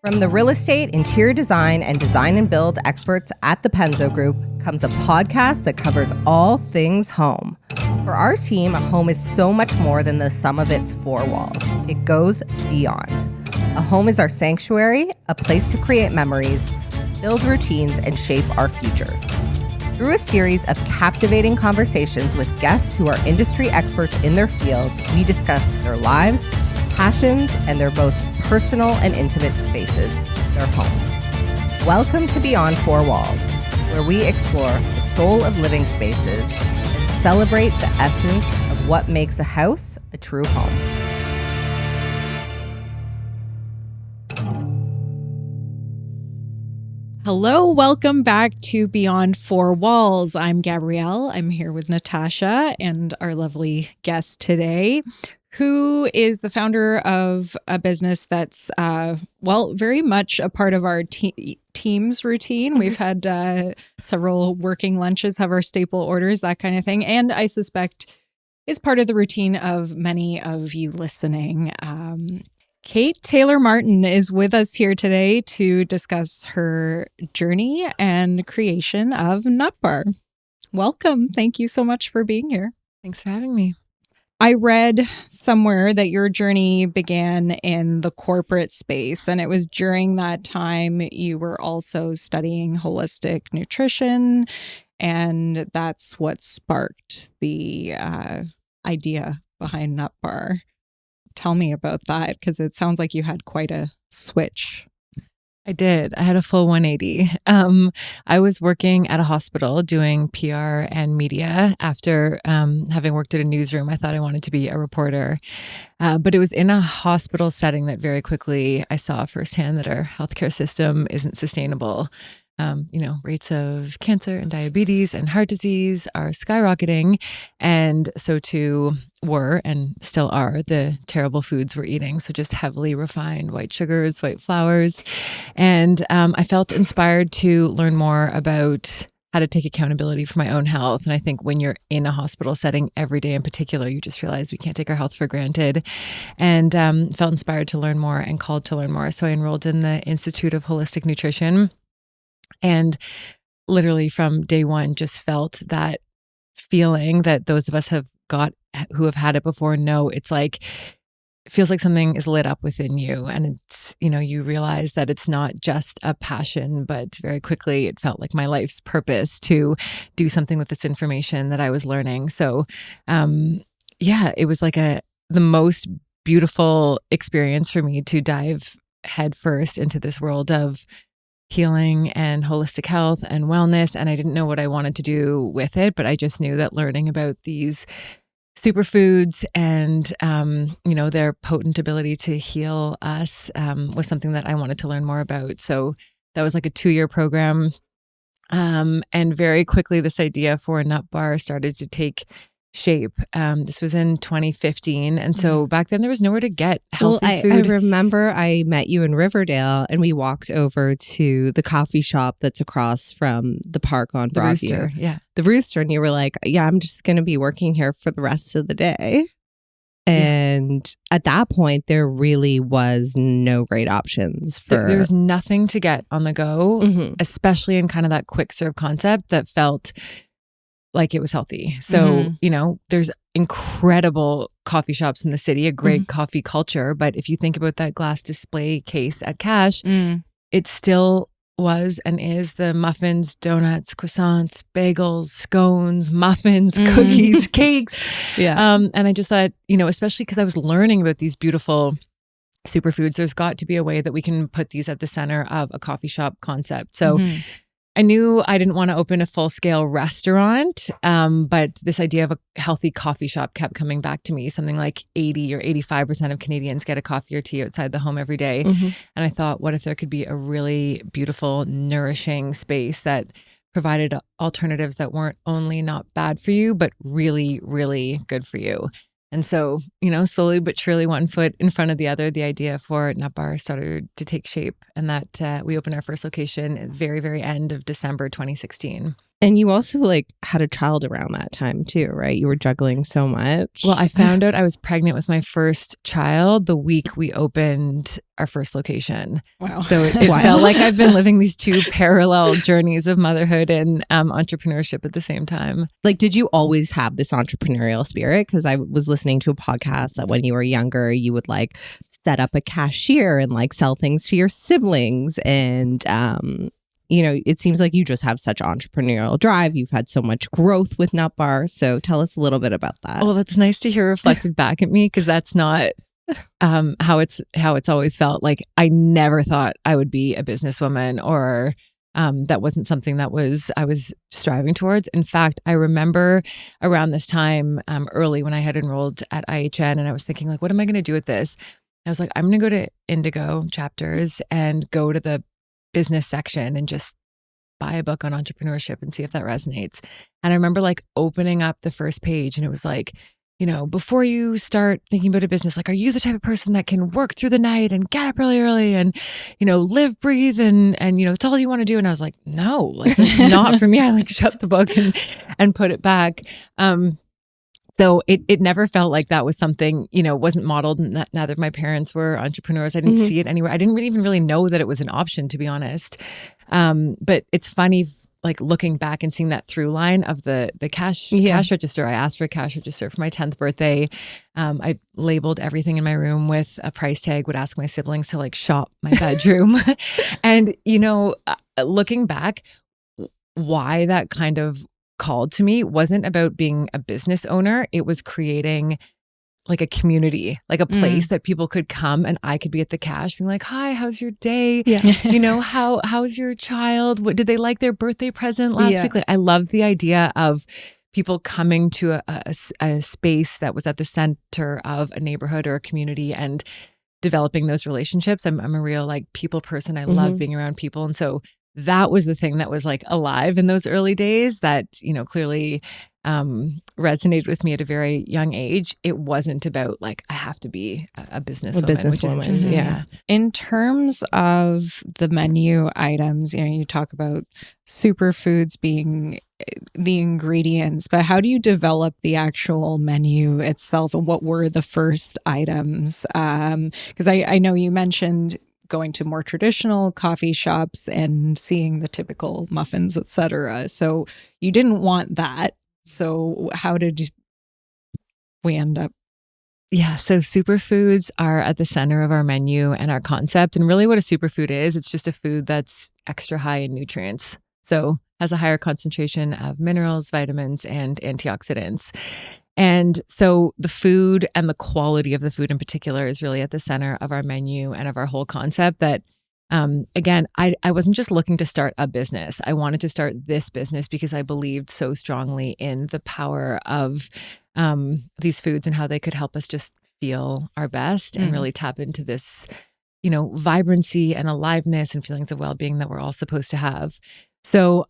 From the real estate, interior design, and design and build experts at the Penzo Group comes a podcast that covers all things home. For our team, a home is so much more than the sum of its four walls. It goes beyond. A home is our sanctuary, a place to create memories, build routines, and shape our futures. Through a series of captivating conversations with guests who are industry experts in their fields, we discuss their lives, passions, and their most personal and intimate spaces, their homes. Welcome to Beyond Four Walls, where we explore the soul of living spaces and celebrate the essence of what makes a house a true home. Hello, welcome back to Beyond Four Walls. I'm Gabrielle. I'm here with Natasha and our lovely guest today, who is the founder of a business that's, very much a part of our team's routine. We've had several working lunches, have our staple orders, that kind of thing. And I suspect is part of the routine of many of you listening. Kate Taylor Martin is with us here today to discuss her journey and creation of Nutbar. Welcome. Thank you so much for being here. Thanks for having me. I read somewhere that your journey began in the corporate space, and it was during that time you were also studying holistic nutrition, and that's what sparked the idea behind Nutbar. Tell me about that, because it sounds like you had quite a switch. I did. I had a full 180. I was working at a hospital doing PR and media after having worked at a newsroom. I thought I wanted to be a reporter. But it was in a hospital setting that very quickly I saw firsthand that our healthcare system isn't sustainable. Rates of cancer and diabetes and heart disease are skyrocketing. And so too were and still are the terrible foods we're eating. So just heavily refined white sugars, white flours. And I felt inspired to learn more about how to take accountability for my own health. And I think when you're in a hospital setting every day in particular, you just realize we can't take our health for granted, and felt inspired to learn more and called to learn more. So I enrolled in the Institute of Holistic Nutrition. And literally from day one, just felt that feeling that those of us who have had it before know. It's like, it feels like something is lit up within you. And it's, you realize that it's not just a passion, but very quickly it felt like my life's purpose to do something with this information that I was learning. So, it was like the most beautiful experience for me to dive headfirst into this world of healing and holistic health and wellness. And I didn't know what I wanted to do with it, but I just knew that learning about these superfoods and, their potent ability to heal us was something that I wanted to learn more about. So that was like a 2-year program. And very quickly, this idea for Nutbar started to take shape. This was in 2015. And so back then there was nowhere to get healthy food. I remember I met you in Riverdale and we walked over to the coffee shop that's across from the park on Broadview. The Rooster. And you were like, I'm just going to be working here for the rest of the day. And at that point, there really was no great options There was nothing to get on the go, especially in kind of that quick serve concept that felt like it was healthy. So, there's incredible coffee shops in the city, a great coffee culture. But if you think about that glass display case at Cash, it still was and is the muffins, donuts, croissants, bagels, scones, muffins, cookies, cakes. And I just thought, especially because I was learning about these beautiful superfoods, there's got to be a way that we can put these at the center of a coffee shop concept. So I knew I didn't want to open a full-scale restaurant, but this idea of a healthy coffee shop kept coming back to me. Something like 80 or 85% of Canadians get a coffee or tea outside the home every day. And I thought, what if there could be a really beautiful, nourishing space that provided alternatives that weren't only not bad for you, but really, really good for you. And so, slowly but surely, one foot in front of the other, the idea for Nutbar started to take shape. And that we opened our first location at the very, very end of December 2016. And you also had a child around that time too, right? You were juggling so much. Well, I found out I was pregnant with my first child the week we opened our first location. Wow. So it felt like I've been living these two parallel journeys of motherhood and entrepreneurship at the same time. Did you always have this entrepreneurial spirit? Because I was listening to a podcast that when you were younger, you would set up a cashier and sell things to your siblings. And, it seems like you just have such entrepreneurial drive. You've had so much growth with Nutbar. So tell us a little bit about that. Well, that's nice to hear reflected back at me, because that's not how it's always felt. I never thought I would be a businesswoman, or that wasn't something that I was striving towards. In fact, I remember around this time, early when I had enrolled at IHN, and I was thinking what am I going to do with this? I was I'm going to go to Indigo chapters and go to the business section and just buy a book on entrepreneurship and see if that resonates. And I remember opening up the first page, and it was before you start thinking about a business, are you the type of person that can work through the night and get up really early and, live, breathe, and it's all you want to do? And I was no, that's not for me. I shut the book and put it back. So it never felt like that was something, wasn't modeled. Neither of my parents were entrepreneurs. I didn't see it anywhere. I didn't even really know that it was an option, to be honest. But it's funny, looking back and seeing that through line of the cash register. I asked for a cash register for my 10th birthday. I labeled everything in my room with a price tag, would ask my siblings to shop my bedroom. And, looking back, why that kind of called to me wasn't about being a business owner. It was creating a community, a place that people could come, and I could be at the cash being hi, how's your day? Yeah. How's your child? What did they like their birthday present last week? I love the idea of people coming to a space that was at the center of a neighborhood or a community and developing those relationships. I'm a real people person. I love being around people. And so that was the thing that was alive in those early days that, clearly resonated with me at a very young age. It wasn't about I have to be a businesswoman. Yeah. In terms of the menu items, you talk about superfoods being the ingredients, but how do you develop the actual menu itself, and what were the first items? Because I know you mentioned going to more traditional coffee shops and seeing the typical muffins, etc. So you didn't want that. So how did we end up? Yeah, so superfoods are at the center of our menu and our concept. And really what a superfood is, it's just a food that's extra high in nutrients. So has a higher concentration of minerals, vitamins, and antioxidants. And so the food and the quality of the food in particular is really at the center of our menu and of our whole concept that, again, I wasn't just looking to start a business. I wanted to start this business because I believed so strongly in the power of these foods and how they could help us just feel our best and really tap into this, vibrancy and aliveness and feelings of well-being that we're all supposed to have. So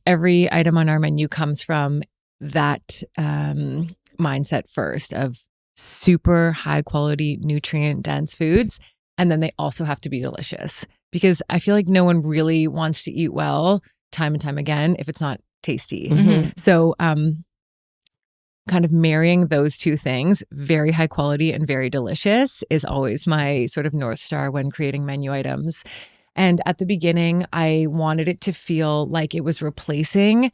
every item on our menu comes from that mindset first of super high quality, nutrient dense foods. And then they also have to be delicious, because I feel like no one really wants to eat well time and time again if it's not tasty. So kind of marrying those two things, very high quality and very delicious, is always my sort of North Star when creating menu items. And at the beginning, I wanted it to feel like it was replacing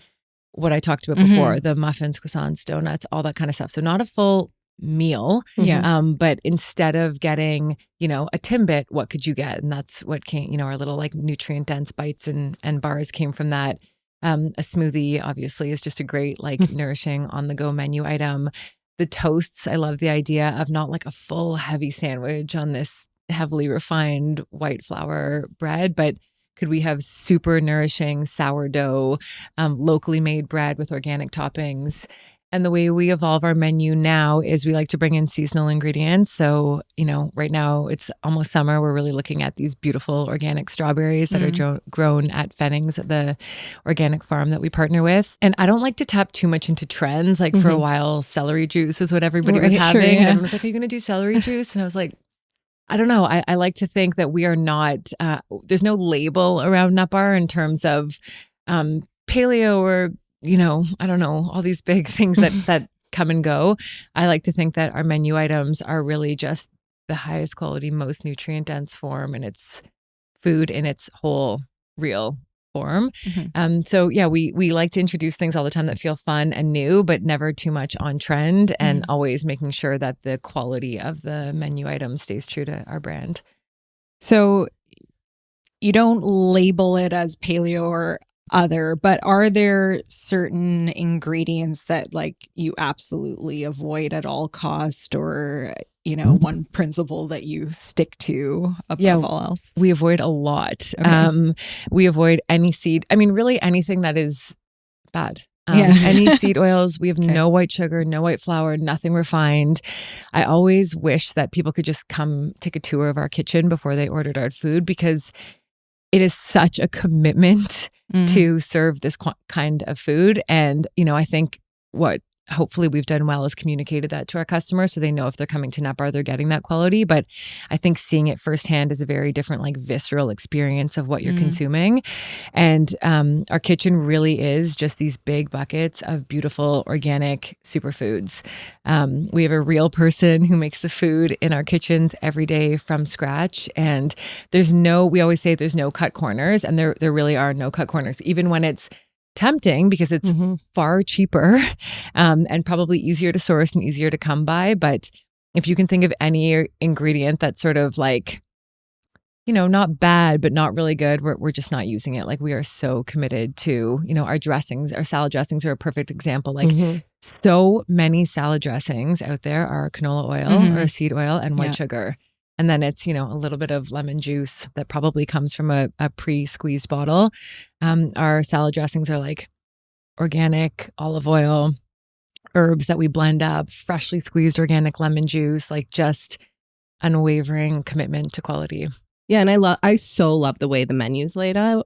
what I talked about before, the muffins, croissants, donuts, all that kind of stuff. So not a full meal, but instead of getting, a Timbit, what could you get? And that's what came, our little nutrient dense bites and bars came from that. A smoothie obviously is just a great nourishing on the go menu item. The toasts, I love the idea of not a full heavy sandwich on this heavily refined white flour bread, but could we have super nourishing sourdough, locally made bread with organic toppings? And the way we evolve our menu now is we like to bring in seasonal ingredients. So, right now it's almost summer. We're really looking at these beautiful organic strawberries that are grown at Fennings, at the organic farm that we partner with. And I don't like to tap too much into trends. For a while, celery juice was what everybody was having. And everyone was like, are you going to do celery juice? And I was like, I don't know. I like to think that we are not, there's no label around Nutbar in terms of paleo or, I don't know, all these big things that come and go. I like to think that our menu items are really just the highest quality, most nutrient dense form, and it's food in its whole real form. So yeah, we like to introduce things all the time that feel fun and new, but never too much on trend, and always making sure that the quality of the menu item stays true to our brand. So you don't label it as paleo or other, but are there certain ingredients that like you absolutely avoid at all cost, or one principle that you stick to above all else? We avoid a lot. Okay. We avoid any seed. I mean, really anything that is bad. Any seed oils. We have no white sugar, no white flour, nothing refined. I always wish that people could just come take a tour of our kitchen before they ordered our food, because it is such a commitment to serve this kind of food. And, I think what hopefully we've done well is communicated that to our customers, so they know if they're coming to Nutbar, they're getting that quality. But I think seeing it firsthand is a very different, like visceral experience of what you're consuming. And our kitchen really is just these big buckets of beautiful organic superfoods. We have a real person who makes the food in our kitchens every day from scratch. And we always say there's no cut corners, and there really are no cut corners, even when it's tempting, because it's far cheaper and probably easier to source and easier to come by. But if you can think of any ingredient that's sort of like, not bad, but not really good, we're just not using it. Like, we are so committed to, our dressings. Our salad dressings are a perfect example. Like so many salad dressings out there are canola oil or seed oil and white sugar. And then it's, a little bit of lemon juice that probably comes from a pre-squeezed bottle. Our salad dressings are like organic olive oil, herbs that we blend up, freshly squeezed organic lemon juice, like just unwavering commitment to quality. Yeah, and I so love the way the menu's laid out.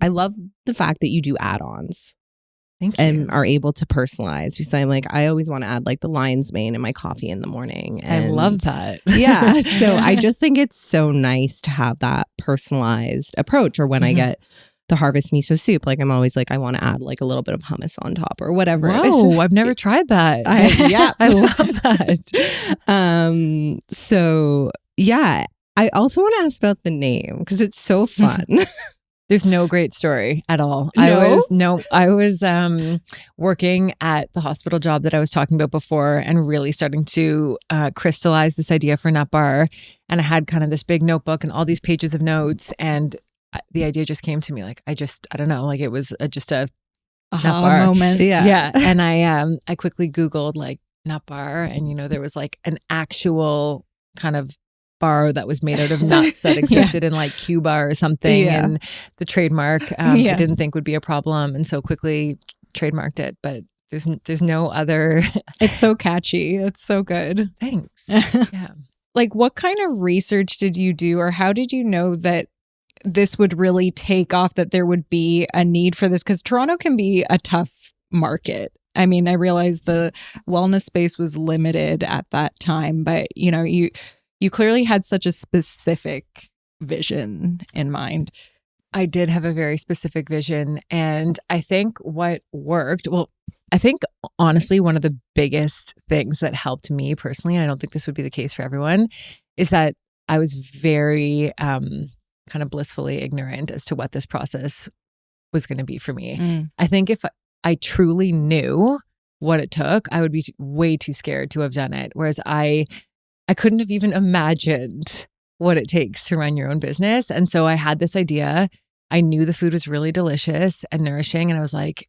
I love the fact that you do add-ons. Thank you. And are able to personalize. Because I'm like, I always want to add like the lion's mane in my coffee in the morning. And I love that. Yeah. So I just think it's so nice to have that personalized approach. Or when I get the harvest miso soup, like I'm always like, I want to add like a little bit of hummus on top or whatever. Whoa, I've never tried that. I love that. So yeah, I also want to ask about the name, because it's so fun. There's no great story at all. No? I was working at the hospital job that I was talking about before, and really starting to crystallize this idea for Nutbar. And I had kind of this big notebook and all these pages of notes, and the idea just came to me. Like, I don't know, like it was just a Nutbar moment. Yeah. And I quickly Googled like Nutbar, and there was like an actual kind of bar that was made out of nuts that existed in like Cuba or something, and the trademark I didn't think would be a problem, and so quickly trademarked it. But there's no other. It's so catchy. It's so good. Thanks. Yeah. Like, what kind of research did you do, or how did you know that this would really take off, that there would be a need for this? Because Toronto can be a tough market. I mean, I realized the wellness space was limited at that time, but you clearly had such a specific vision in mind. I did have a very specific vision. And I think what worked, I think honestly, one of the biggest things that helped me personally, and I don't think this would be the case for everyone, is that I was very kind of blissfully ignorant as to what this process was going to be for me. I think if I truly knew what it took, I would be way too scared to have done it. Whereas I couldn't have even imagined what it takes to run your own business. And so I had this idea. I knew the food was really delicious and nourishing. And I was like,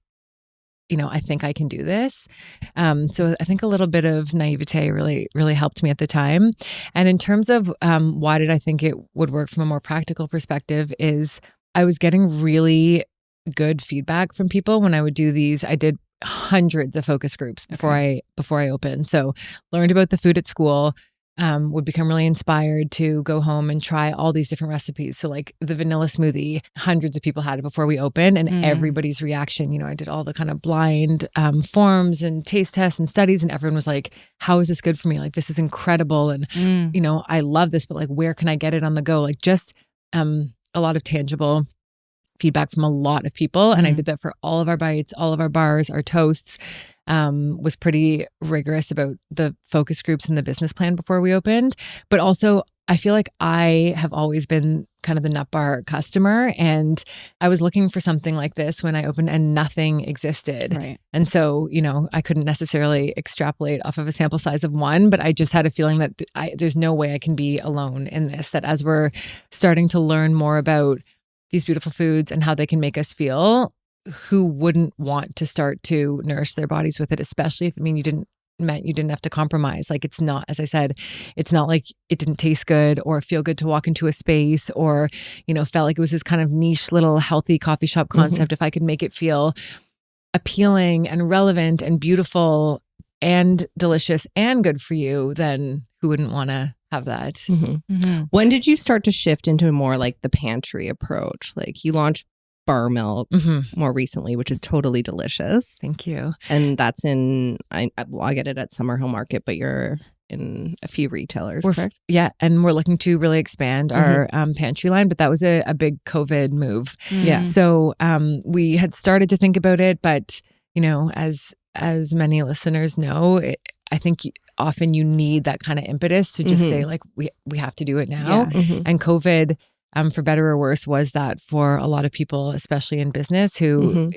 I think I can do this. So I think a little bit of naivete really, really helped me at the time. And in terms of why did I think it would work from a more practical perspective, is I was getting really good feedback from people when I would do these. I did hundreds of focus groups before I opened. So learned about the food at school. Would become really inspired to go home and try all these different recipes. So like the vanilla smoothie, hundreds of people had it before we opened, and everybody's reaction, I did all the kind of blind forms and taste tests and studies, and everyone was like, how is this good for me? Like, this is incredible. And, I love this, but like, where can I get it on the go? Like, just a lot of tangible feedback from a lot of people. And I did that for all of our bites, all of our bars, our toasts. Was pretty rigorous about the focus groups and the business plan before we opened. But also, I feel like I have always been kind of the Nutbar customer, and I was looking for something like this when I opened and nothing existed. Right. And so, I couldn't necessarily extrapolate off of a sample size of one, but I just had a feeling that there's no way I can be alone in this, that as we're starting to learn more about these beautiful foods and how they can make us feel, who wouldn't want to start to nourish their bodies with it, especially if you didn't have to compromise. Like, it's not, as I said, it's not like it didn't taste good or feel good to walk into a space or, felt like it was this kind of niche little healthy coffee shop concept. If I could make it feel appealing and relevant and beautiful and delicious and good for you, then who wouldn't want to have that? When did you start to shift into more like the pantry approach? Like, you launched bar milk more recently, which is totally delicious. Thank you. And that's I get it at Summerhill Market, but you're in a few retailers, correct? Yeah. And we're looking to really expand our pantry line, but that was a big COVID move. Yeah. So we had started to think about it, but as many listeners know, I think often you need that kind of impetus to just say like, we have to do it now. Yeah. And COVID, for better or worse, was that for a lot of people, especially in business, who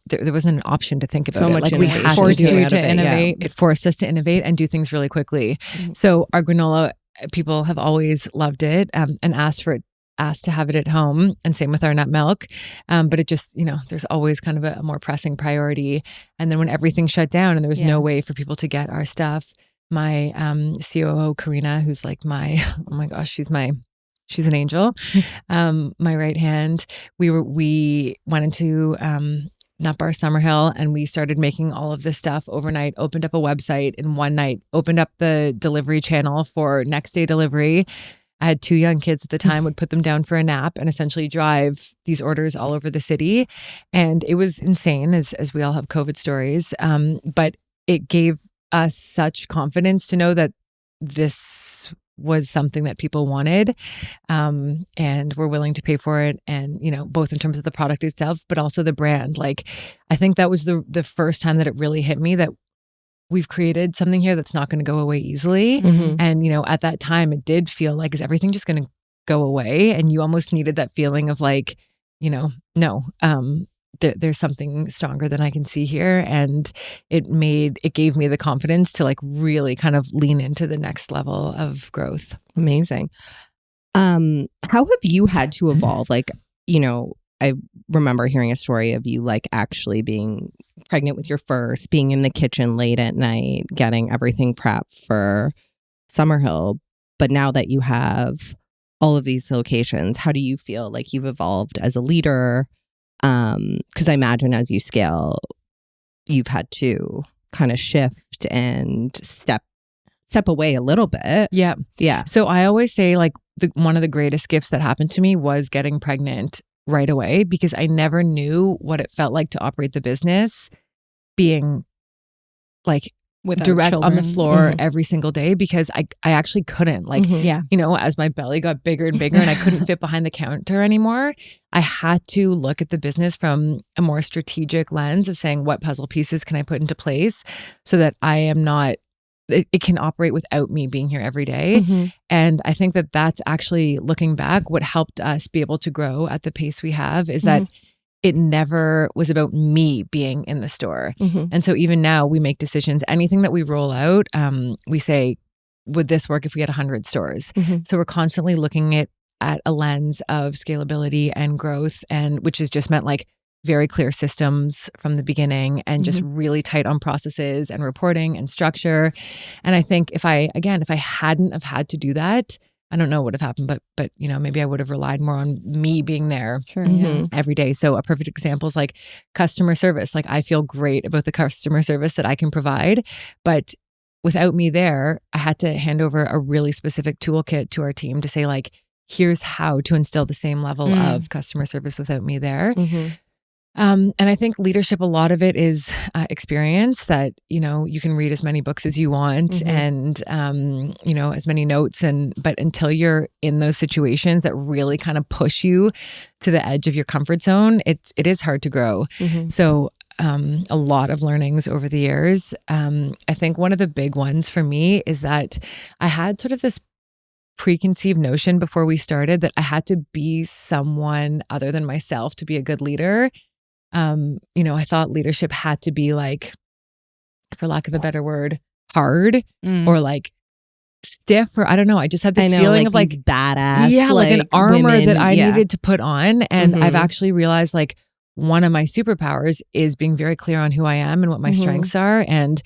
there wasn't an option to think about so it. much Like, we had to forced do you it. to innovate. It forced us to innovate and do things really quickly. So our granola, people have always loved it and asked to have it at home, and same with our nut milk. But it just, there's always kind of a more pressing priority. And then when everything shut down and there was no way for people to get our stuff, my COO, Karina, who's like oh my gosh, she's an angel. My right hand, we went into Nutbar Summerhill and we started making all of this stuff overnight, opened up a website in one night, opened up the delivery channel for next day delivery. I had 2 young kids at the time, would put them down for a nap and essentially drive these orders all over the city. And it was insane, as we all have COVID stories. But it gave us such confidence to know that this was something that people wanted and were willing to pay for it. And, both in terms of the product itself, but also the brand. Like, I think that was the first time that it really hit me that we've created something here that's not going to go away easily. And, at that time it did feel like, is everything just going to go away? And you almost needed that feeling of like, no, there's something stronger than I can see here. And it gave me the confidence to like really kind of lean into the next level of growth. Amazing. How have you had to evolve? Like, I remember hearing a story of you like actually being pregnant with your first, being in the kitchen late at night, getting everything prepped for Summerhill. But now that you have all of these locations, how do you feel like you've evolved as a leader? Because I imagine as you scale, you've had to kind of shift and step away a little bit. Yeah. Yeah. So I always say like one of the greatest gifts that happened to me was getting pregnant right away, because I never knew what it felt like to operate the business being like Without direct children. on the floor every single day, because I actually couldn't like, Yeah. as my belly got bigger and bigger and I couldn't fit behind the counter anymore, I had to look at the business from a more strategic lens of saying, what puzzle pieces can I put into place so that I am not, it can operate without me being here every day. And I think that that's actually, looking back, what helped us be able to grow at the pace we have is that it never was about me being in the store. And so even now we make decisions, anything that we roll out, we say, would this work if we had 100 stores? So we're constantly looking at a lens of scalability and growth, and which has just meant like very clear systems from the beginning and just really tight on processes and reporting and structure. And I think if I hadn't have had to do that, I don't know what would have happened, but maybe I would have relied more on me being there every day. So a perfect example is like customer service. Like, I feel great about the customer service that I can provide, but without me there, I had to hand over a really specific toolkit to our team to say like, here's how to instill the same level of customer service without me there. And I think leadership, a lot of it is experience that, you can read as many books as you want and, as many notes. But until you're in those situations that really kind of push you to the edge of your comfort zone, it is hard to grow. So a lot of learnings over the years. I think one of the big ones for me is that I had sort of this preconceived notion before we started that I had to be someone other than myself to be a good leader. I thought leadership had to be like, for lack of a better word, hard or like stiff, or I don't know. I just had this feeling of like badass. Yeah, like an armor women, that I needed to put on. And I've actually realized like one of my superpowers is being very clear on who I am and what my strengths are, and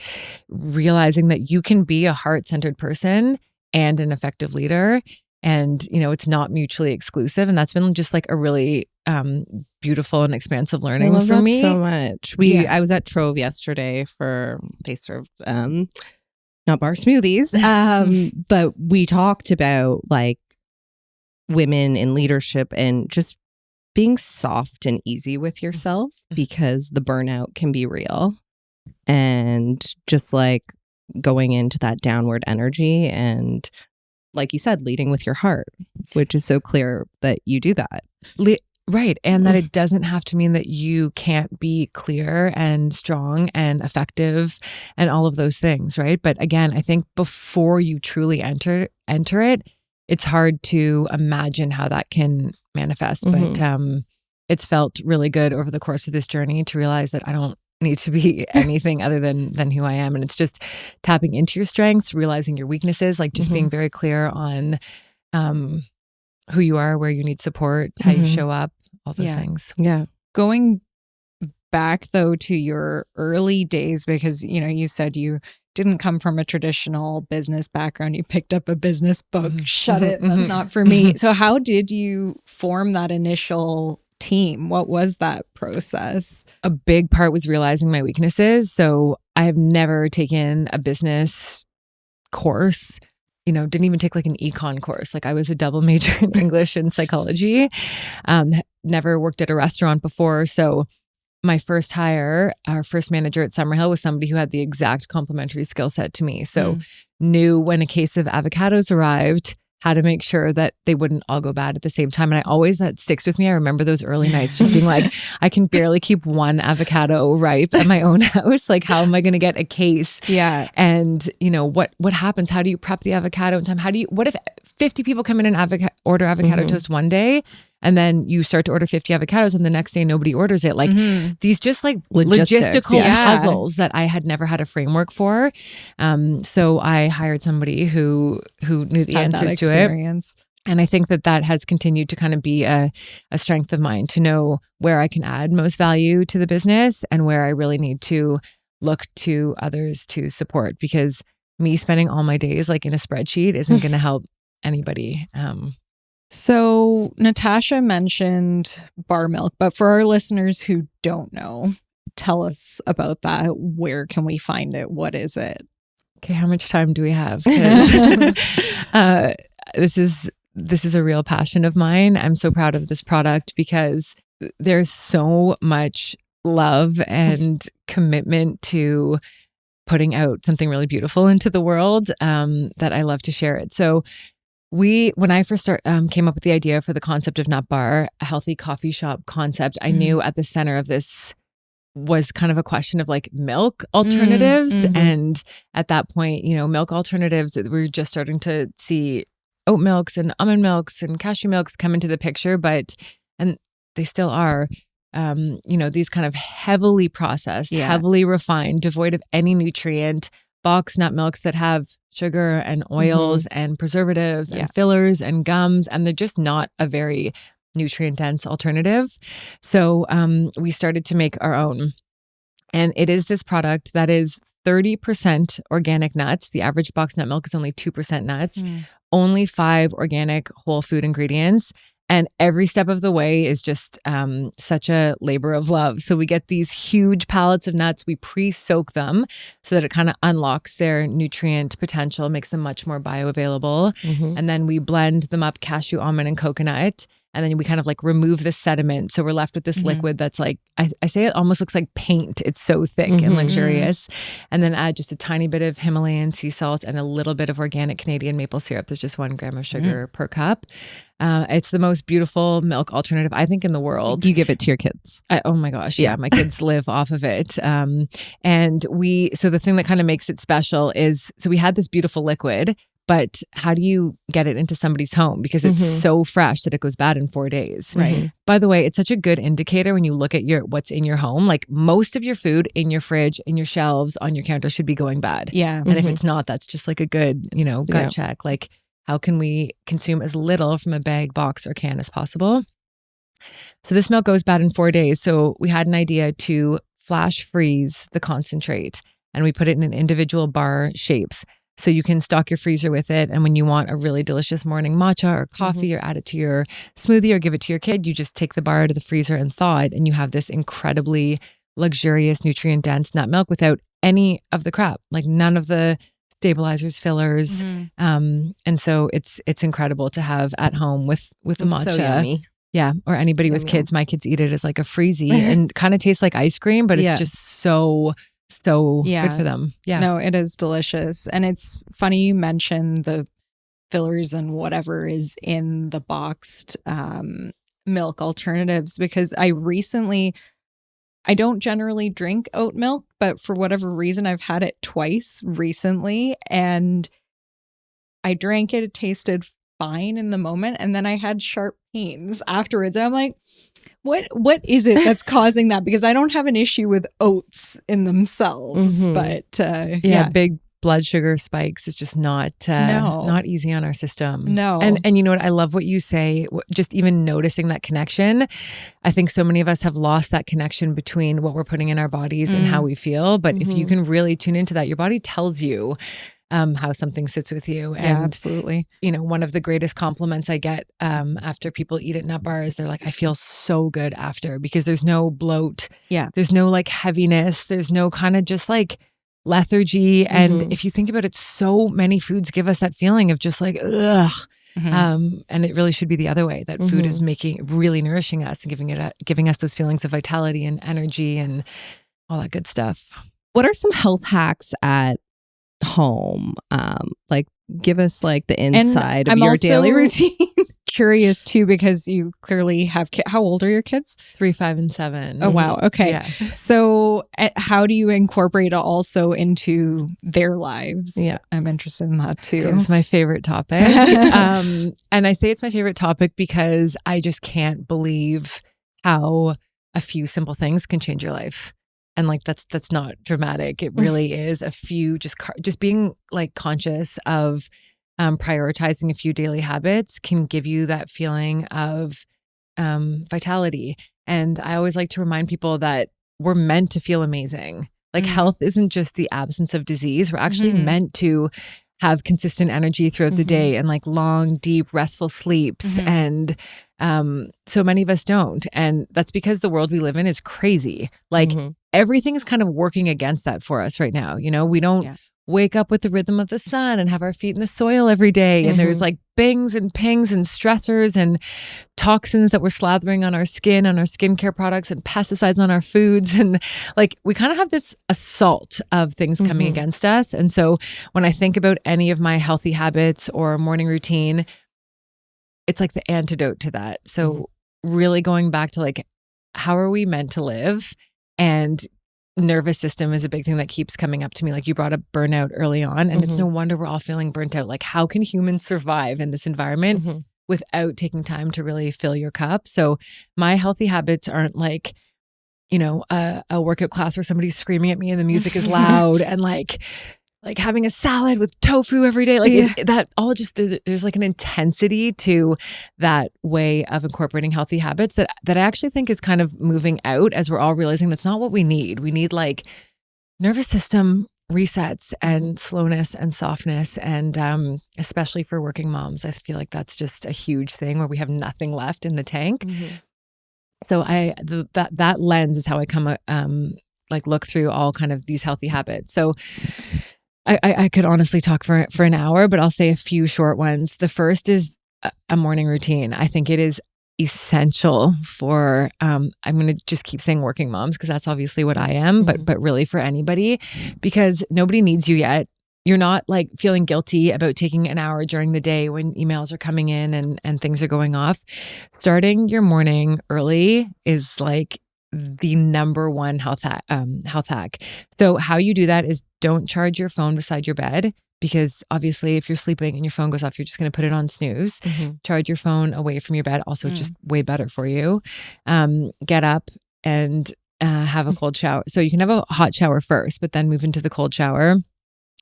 realizing that you can be a heart-centered person and an effective leader. And, it's not mutually exclusive. And that's been just like a really beautiful and expansive learning for me. So much. I was at Trove yesterday they served Nutbar smoothies. But we talked about like women in leadership and just being soft and easy with yourself, because the burnout can be real, and just like going into that downward energy and, like you said, leading with your heart, which is so clear that you do that. Right. And that it doesn't have to mean that you can't be clear and strong and effective and all of those things. Right. But again, I think before you truly enter it, it's hard to imagine how that can manifest. But it's felt really good over the course of this journey to realize that I don't need to be anything other than who I am. And it's just tapping into your strengths, realizing your weaknesses, like just being very clear on who you are, where you need support, how you show up, all those things. Yeah. Going back though to your early days, because you said you didn't come from a traditional business background. You picked up a business book. Shut it. That's not for me. So how did you form that initial team? What was that process? A big part was realizing my weaknesses. So I have never taken a business course, didn't even take like an econ course. Like I was a double major in English and psychology. Never worked at a restaurant before. So my first hire, our first manager at Summerhill, was somebody who had the exact complementary skill set to me. So knew when a case of avocados arrived, how to make sure that they wouldn't all go bad at the same time. And that sticks with me. I remember those early nights just being like, I can barely keep one avocado ripe at my own house. Like, how am I going to get a case? Yeah. And what happens? How do you prep the avocado in time? What if 50 people come in and order avocado toast one day, and then you start to order 50 avocados and the next day nobody orders it? Like these just like logistical puzzles that I had never had a framework for. So I hired somebody who knew the answers to it. And I think that has continued to kind of be a strength of mine, to know where I can add most value to the business and where I really need to look to others to support, because me spending all my days like in a spreadsheet isn't going to help anybody. So Natasha mentioned bar milk, but for our listeners who don't know, tell us about that. Where can we find it? What is it? Okay, how much time do we have? This is a real passion of mine. I'm so proud of this product because there's so much love and commitment to putting out something really beautiful into the world that I love to share it. So when I first came up with the idea for the concept of Nutbar, a healthy coffee shop concept, I knew at the center of this was kind of a question of like milk alternatives. And at that point, milk alternatives, we were just starting to see oat milks and almond milks and cashew milks come into the picture, and they still are, these kind of heavily processed, heavily refined, devoid of any nutrient, box nut milks that have sugar and oils and preservatives and fillers and gums, and they're just not a very nutrient dense alternative. So we started to make our own, and it is this product that is 30% organic nuts. The average box nut milk is only 2% nuts, only 5 organic whole food ingredients. And every step of the way is just such a labor of love. So we get these huge pallets of nuts. We pre-soak them so that it kind of unlocks their nutrient potential, makes them much more bioavailable. And then we blend them up, cashew, almond, and coconut. And then we kind of like remove the sediment. So we're left with this liquid that's like, I say it almost looks like paint. It's so thick and luxurious. And then add just a tiny bit of Himalayan sea salt and a little bit of organic Canadian maple syrup. There's just 1 gram of sugar per cup. It's the most beautiful milk alternative, I think, in the world. Do you give it to your kids? Oh my gosh. Yeah. My kids live off of it. And so the thing that kind of makes it special is, so we had this beautiful liquid, but how do you get it into somebody's home? Because it's so fresh that it goes bad in 4 days. Right. By the way, it's such a good indicator when you look at what's in your home. Like most of your food in your fridge, in your shelves, on your counter should be going bad. Yeah. And if it's not, that's just like a good, gut check. Like, how can we consume as little from a bag, box, or can as possible? So this milk goes bad in 4 days. So we had an idea to flash freeze the concentrate, and we put it in individual bar shapes. So you can stock your freezer with it. And when you want a really delicious morning matcha or coffee or add it to your smoothie or give it to your kid, you just take the bar out of the freezer and thaw it. And you have this incredibly luxurious, nutrient dense nut milk without any of the crap, like none of the stabilizers, fillers. And so it's incredible to have at home with the matcha. So yummy. Yeah. Or anybody with kids. My kids eat it as like a freezy and kind of tastes like ice cream, but it's just so good for them. Yeah. No, it is delicious. And it's funny you mentioned the fillers and whatever is in the boxed milk alternatives, because I don't generally drink oat milk, but for whatever reason, I've had it twice recently and I drank it. It tasted fine in the moment. And then I had sharp pains afterwards. And I'm like, what is it that's causing that? Because I don't have an issue with oats in themselves, but big blood sugar spikes is just not easy on our system. No. And you know what? I love what you say, just even noticing that connection. I think so many of us have lost that connection between what we're putting in our bodies and how we feel. But if you can really tune into that, your body tells you how something sits with you. And, absolutely. One of the greatest compliments I get after people eat at Nutbar is they're like, I feel so good after, because there's no bloat. Yeah. There's no like heaviness. There's no kind of just like lethargy. And if you think about it, so many foods give us that feeling of just like, ugh. And it really should be the other way, that food is really nourishing us and giving us those feelings of vitality and energy and all that good stuff. What are some health hacks at home? Like, give us like the inside of your daily routine. Curious too, because you clearly have how old are your kids? 3, 5, and 7. Oh wow. Okay. Yeah. So how do you incorporate it also into their lives? Yeah, I'm interested in that too. It's my favorite topic. And I say it's my favorite topic because I just can't believe how a few simple things can change your life. And like, that's not dramatic. It really is a few, just being like conscious of prioritizing a few daily habits can give you that feeling of vitality. And I always like to remind people that we're meant to feel amazing. Like health isn't just the absence of disease. We're actually meant to have consistent energy throughout the day and like long, deep, restful sleeps. And so many of us don't. And that's because the world we live in is crazy. Like everything is kind of working against that for us right now. We don't wake up with the rhythm of the sun and have our feet in the soil every day. And there's like bings and pings and stressors and toxins that we're slathering on our skin, on our skincare products, and pesticides on our foods. And like, we kind of have this assault of things coming against us. And so when I think about any of my healthy habits or morning routine, it's like the antidote to that. So really going back to like, how are we meant to live? And nervous system is a big thing that keeps coming up to me. Like, you brought up burnout early on, and it's no wonder we're all feeling burnt out. Like, how can humans survive in this environment without taking time to really fill your cup? So my healthy habits aren't like, a workout class where somebody's screaming at me and the music is loud and like having a salad with tofu every day. Like that all just, there's like an intensity to that way of incorporating healthy habits that I actually think is kind of moving out, as we're all realizing that's not what we need. We need like nervous system resets and slowness and softness. And especially for working moms, I feel like that's just a huge thing where we have nothing left in the tank. So that lens is how I come look through all kind of these healthy habits. So I could honestly talk for an hour, but I'll say a few short ones. The first is a morning routine. I think it is essential for I'm going to just keep saying working moms because that's obviously what I am, but really for anybody, because nobody needs you yet. You're not like feeling guilty about taking an hour during the day when emails are coming in and things are going off. Starting your morning early is like the number one health hack. So how you do that is don't charge your phone beside your bed, because obviously if you're sleeping and your phone goes off, you're just going to put it on snooze. Charge your phone away from your bed. Also just way better for you. Get up and have a cold shower. So you can have a hot shower first, but then move into the cold shower.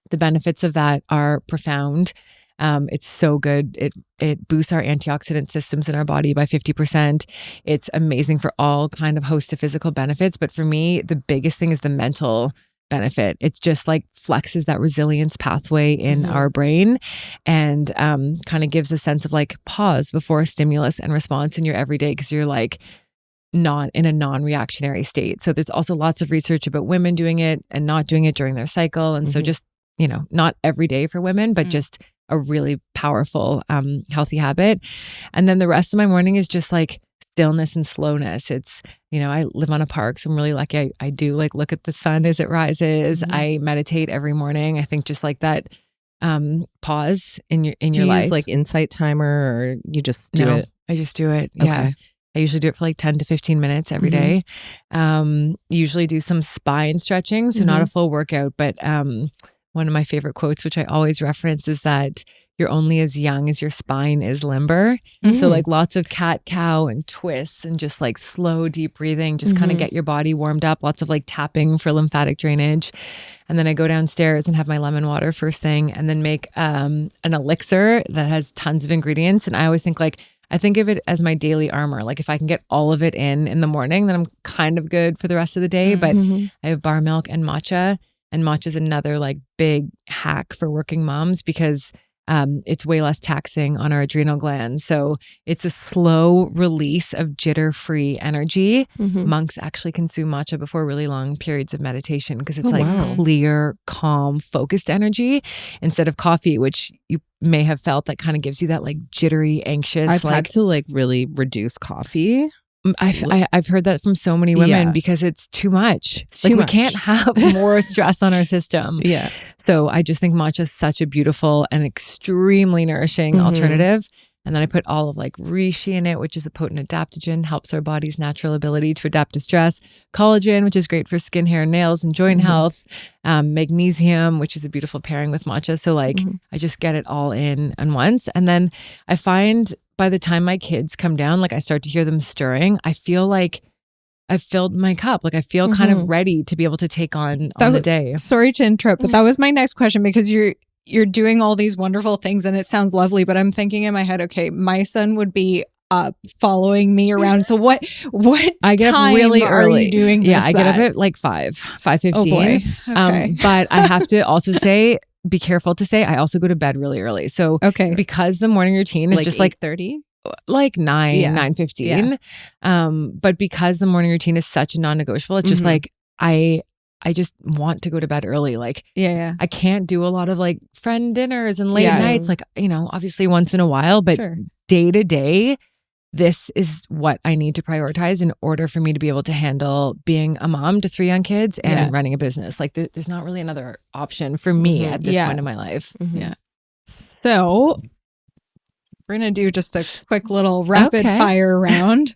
The benefits of that are profound. It's so good. It boosts our antioxidant systems in our body by 50%. It's amazing for all kind of host of physical benefits. But for me, the biggest thing is the mental benefit. It's just like flexes that resilience pathway in our brain and kind of gives a sense of like pause before stimulus and response in your everyday, because you're like not in a non-reactionary state. So there's also lots of research about women doing it and not doing it during their cycle. And so just, not every day for women, but just a really powerful, healthy habit. And then the rest of my morning is just like stillness and slowness. It's, I live on a park, so I'm really lucky. I do like look at the sun as it rises. I meditate every morning. I think just like that pause in your Do you life. use like Insight Timer, or you just do it? I just do it. Okay. Yeah. I usually do it for like 10 to 15 minutes every day. Usually do some spine stretching. So not a full workout, but one of my favorite quotes, which I always reference, is that you're only as young as your spine is limber. So like lots of cat-cow and twists and just like slow, deep breathing, just kind of get your body warmed up. Lots of like tapping for lymphatic drainage. And then I go downstairs and have my lemon water first thing, and then make an elixir that has tons of ingredients. And I always think I think of it as my daily armor. Like if I can get all of it in the morning, then I'm kind of good for the rest of the day. But I have bar milk and matcha. And matcha is another like big hack for working moms, because it's way less taxing on our adrenal glands. So it's a slow release of jitter-free energy. Monks actually consume matcha before really long periods of meditation, because it's clear, calm, focused energy instead of coffee, which you may have felt that kind of gives you that like jittery, anxious. I've had to like really reduce coffee. I've heard that from so many women because it's too much. We can't have more stress on our system. Yeah. So I just think matcha is such a beautiful and extremely nourishing alternative. And then I put all of like reishi in it, which is a potent adaptogen, helps our body's natural ability to adapt to stress. Collagen, which is great for skin, hair, nails, and joint health. Magnesium, which is a beautiful pairing with matcha. So like I just get it all in once. And then I find by the time my kids come down, like I start to hear them stirring, I feel like I've filled my cup. Like I feel kind of ready to be able to take on the day. Sorry to interrupt, but that was my next question, because you're doing all these wonderful things and it sounds lovely, but I'm thinking in my head, okay, my son would be up following me around. So what I get time up really are early. You doing this I get up at like 5:15. Oh boy. Okay. But I have to also be careful to say I also go to bed really early. So because the morning routine is like just like 8:30, like 9:15. But because the morning routine is such a non-negotiable, it's just like I just want to go to bed early. Like I can't do a lot of like friend dinners and late nights. Like, obviously once in a while, but day to day, this is what I need to prioritize in order for me to be able to handle being a mom to 3 young kids and running a business. Like there's not really another option for me at this point in my life. Yeah. So we're going to do just a quick little rapid fire round.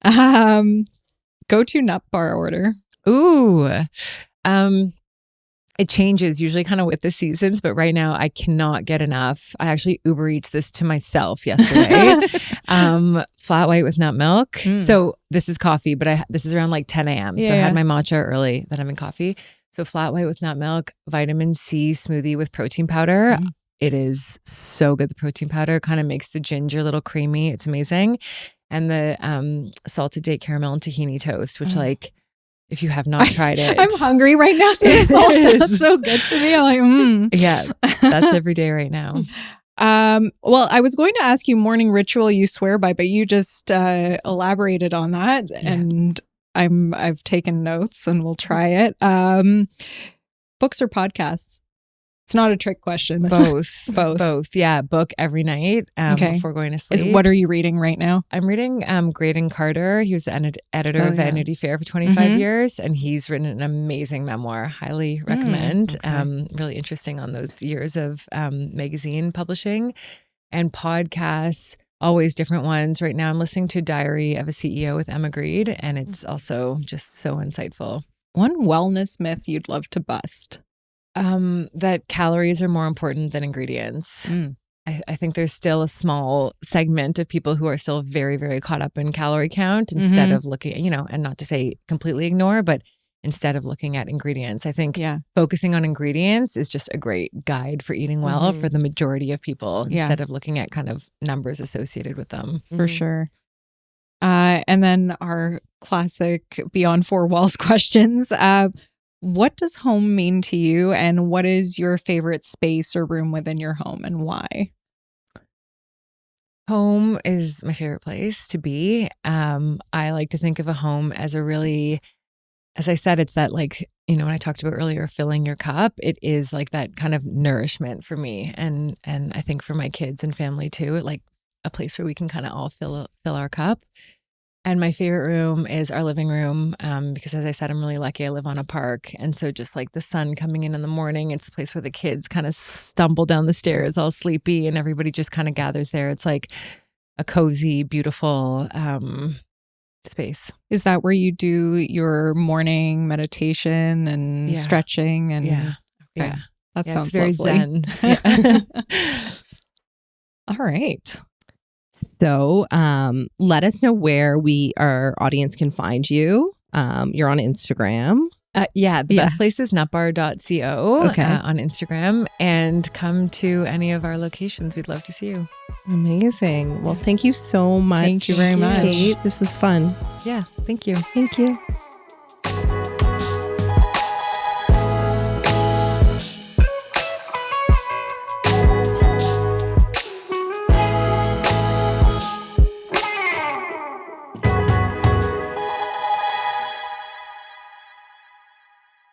Go to Nutbar order. Ooh. It changes usually kind of with the seasons, but right now I cannot get enough. I actually Uber Eats this to myself yesterday. Flat white with nut milk. So this is coffee, but this is around like 10 a.m. So I had my matcha early, then I'm in coffee. So flat white with nut milk, vitamin C smoothie with protein powder. It is so good. The protein powder kind of makes the ginger a little creamy. It's amazing. And the salted date caramel and tahini toast, which like, if you have not tried it. I'm hungry right now, so it's all sounds so good to me. I'm like, Yeah, that's every day right now. Well, I was going to ask you morning ritual you swear by, but you just elaborated on that, and I've taken notes, and we'll try it. Books or podcasts? It's not a trick question. Both. Both. Yeah. Book every night before going to sleep. What are you reading right now? I'm reading Graydon Carter. He was the editor of Vanity Fair for 25 years, and he's written an amazing memoir. Highly recommend. Really interesting on those years of magazine publishing and podcasts. Always different ones. Right now I'm listening to Diary of a CEO with Emma Grede, and it's also just so insightful. One wellness myth you'd love to bust? That calories are more important than ingredients. I think there's still a small segment of people who are still very, very caught up in calorie count instead of looking, and not to say completely ignore, but instead of looking at ingredients. I think focusing on ingredients is just a great guide for eating well for the majority of people instead of looking at kind of numbers associated with them. For sure. And then our classic Beyond Four Walls questions. What does home mean to you, and what is your favorite space or room within your home, and why? Home is my favorite place to be. I like to think of a home as a really, as I said, it's that like, when I talked about earlier, filling your cup, it is like that kind of nourishment for me. And I think for my kids and family too, like a place where we can kind of all fill our cup. And my favorite room is our living room because, as I said, I'm really lucky. I live on a park. And so just like the sun coming in the morning, it's a place where the kids kind of stumble down the stairs all sleepy and everybody just kind of gathers there. It's like a cozy, beautiful space. Is that where you do your morning meditation and stretching? And that sounds very lovely. Zen. All right. So let us know where our audience can find you. You're on Instagram. The best place is nutbar.co on Instagram, and come to any of our locations. We'd love to see you. Amazing. Well, thank you so much. Thank you very much. Kate. This was fun. Yeah, thank you. Thank you.